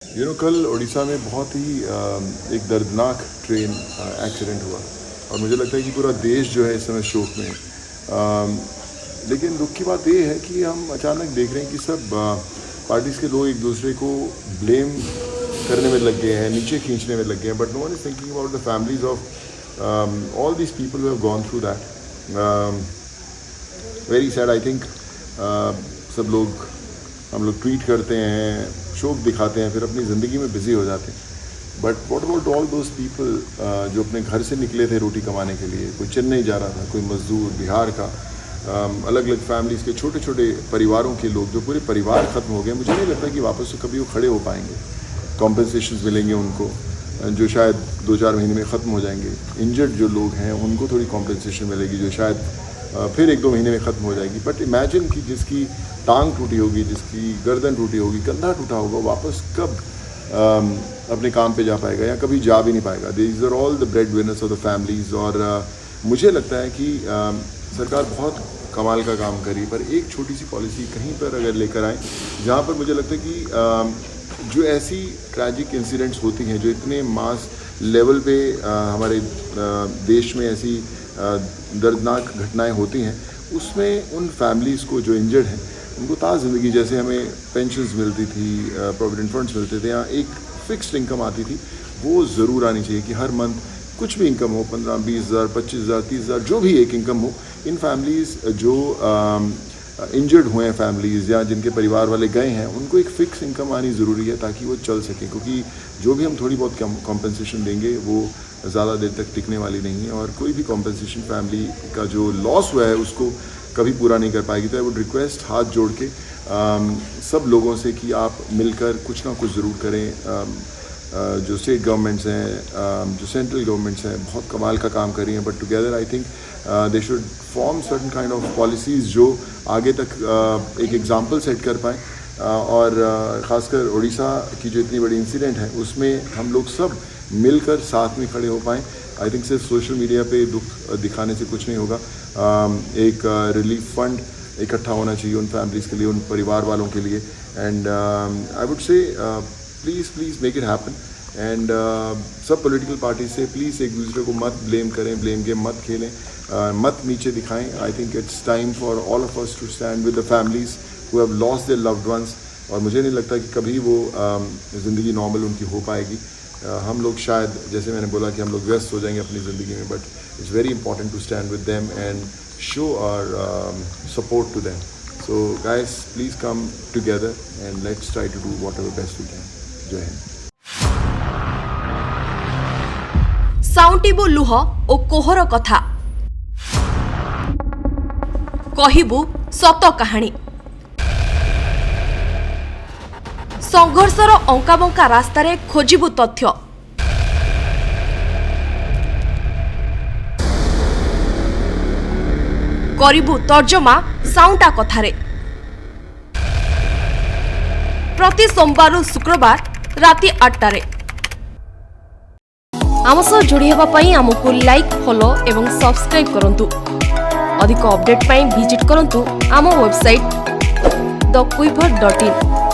कल उड़ीसा में बहुत ही एक दर्दनाक ट्रेन एक्सीडेंट हुआ और मुझे लगता है कि पूरा देश जो है इस समय शोक में लेकिन दुख की बात ये है कि हम अचानक देख रहे हैं कि सब पार्टीज़ के लोग एक दूसरे को ब्लेम करने में लग गए हैं, नीचे खींचने में लग गए हैं, but no one is thinking about the families of all these people who have gone through that. Very sad. I think हम लोग ट्वीट करते हैं, शोक दिखाते हैं, फिर अपनी ज़िंदगी में बिज़ी हो जाते हैं, but what about all those people जो अपने घर से निकले थे रोटी कमाने के लिए। कोई चेन्नई जा रहा था, कोई मजदूर बिहार का, अलग अलग फैमिलीज़ के छोटे छोटे परिवारों के लोग, जो पूरे परिवार ख़त्म हो गए। मुझे नहीं लगता कि वापस से कभी वो खड़े हो पाएंगे। कॉम्पनसेशंस मिलेंगे उनको जो शायद 2-4 महीने में ख़त्म हो जाएंगे। इंजर्ड जो लोग हैं उनको थोड़ी कॉम्पनसेशन मिलेगी जो शायद फिर 1-2 महीने में ख़त्म हो जाएगी। बट इमेजिन कि जिसकी टांग टूटी होगी, जिसकी गर्दन टूटी होगी, कंधा टूटा होगा, वापस कब अपने काम पे जा पाएगा या कभी जा भी नहीं पाएगा। These are all the breadwinners of the families. और मुझे लगता है कि सरकार बहुत कमाल का काम करी, पर एक छोटी सी पॉलिसी कहीं पर अगर लेकर आए जहाँ पर मुझे लगता है कि जो ऐसी ट्रैजिक इंसिडेंट्स होती हैं, जो इतने मास लेवल पे हमारे देश में ऐसी दर्दनाक घटनाएं होती हैं, उसमें उन फैमिलीज़ को जो इंजर्ड हैं उनको ताज़ ज़िंदगी, जैसे हमें पेंशन्स मिलती थी, प्रोविडेंट फंड्स मिलते थे, या एक फिक्स्ड इनकम आती थी, वो ज़रूर आनी चाहिए कि हर मंथ कुछ भी इनकम हो, 15-20 हज़ार, 25 हज़ार, 30 हज़ार, जो भी एक इनकम हो। इन फैमिलीज़ जो इंजर्ड हुए हैं फैमिलीज़ या जिनके परिवार वाले गए हैं, उनको एक फ़िक्स इनकम आनी ज़रूरी है ताकि वो चल सकें, क्योंकि जो भी हम थोड़ी बहुत कॉम्पनसेशन देंगे वो ज़्यादा देर तक टिकने वाली नहीं है, और कोई भी कॉम्पनसेशन फैमिली का जो लॉस हुआ है उसको कभी पूरा नहीं कर पाएगी। तो आई वुड रिक्वेस्ट हाथ जोड़ के सब लोगों से कि आप मिलकर कुछ ना कुछ ज़रूर करें। जो स्टेट गवर्नमेंट्स हैं, जो सेंट्रल गवर्नमेंट्स हैं, बहुत कमाल का काम कर रही हैं, but together I think they should form certain kind of policies जो आगे तक एक एग्जांपल सेट कर पाएँ। और ख़ासकर उड़ीसा की जो इतनी बड़ी इंसिडेंट है उसमें हम लोग सब मिलकर साथ में खड़े हो पाएँ। आई थिंक सिर्फ सोशल मीडिया पे दुख दिखाने से कुछ नहीं होगा। एक रिलीफ फंड इकट्ठा होना चाहिए उन फैमिलीज़ के लिए, उन परिवार वालों के लिए। And I would say please make it happen. And सब पॉलिटिकल पार्टी से प्लीज़ एक दूसरे को मत ब्लेम करें, ब्लेम गेम मत खेलें, मत नीचे दिखाएं। I think it's time for all of us to stand with the families who have lost their loved ones. और मुझे नहीं लगता कि कभी वो ज़िंदगी नॉर्मल उनकी हो पाएगी। हम लोग शायद, जैसे मैंने बोला, कि हम लोग व्यस्त हो जाएंगे अपनी ज़िंदगी में, but it's very important to stand with them and show our support to them. So guys, please come together and let's try to do whatever best we can. जय हिंद। साउंटिबु लुह ओ कोहर कथा कहिबु सत कहानी। संघर्षर अंकाबंका रास्तार खोजिबु तथ्य। करिबु तर्जमा साउंटा कथारे। प्रति सोमवार शुक्रवार राति 8टारे। आम सह जोड़ी हेबा पई आमको लाइक, फॉलो एवं सब्सक्राइब करंतु। अधिक अपडेट पई विजिट करंतु आम वेबसाइट thequiver.in।